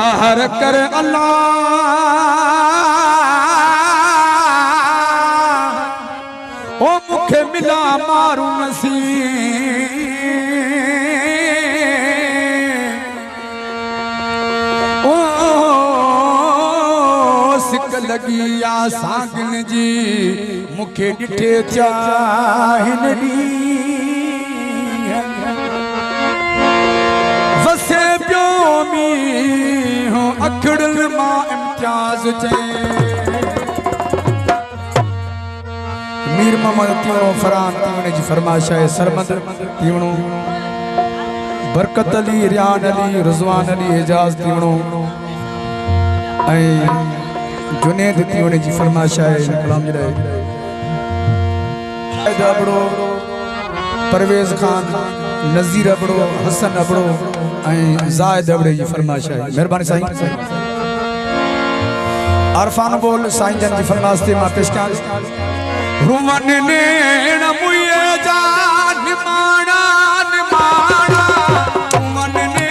कहर कर अल्लाह ओ मुखे मिला मारू नसी ओ सिक लगी आ सागन जी मुखे डिठे चाहन दी वसे पियो मी हो अखड़ल मां इम्तियाज चे मीर मोहम्मद तीवणो फरान तीवणे जी फरमाइश है सरमद तीवणो बरकत अली रियान अली रिजवान अली एजाज तीवणो ऐ जुनेद तीवणे जी फरमाइश है कलाम जी अबड़ो परवेज खान नज़ीर अबड़ो हसन अबड़ो ऐ जायद अबड़े जी फरमाइश है मेहरबानी साईं अरफान बोल साईं जन जी फरमाइश ते मां पेश कयां रुवन ने न मुए जा निमाणा निमाणा रुवन ने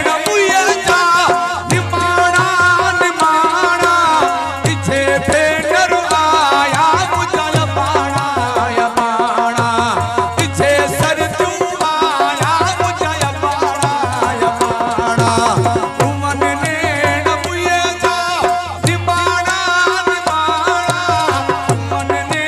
न मुए जा निमाणा निमाणा पीछे फेंडर आया मुझल पाणा या पाणा पीछे सर तू आया मुझल पाणा या पाणा रुवन ने न मुए जा निमाणा निमाणा रुवन ने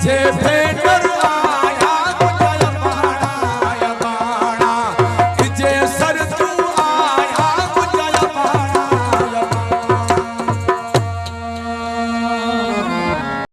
छे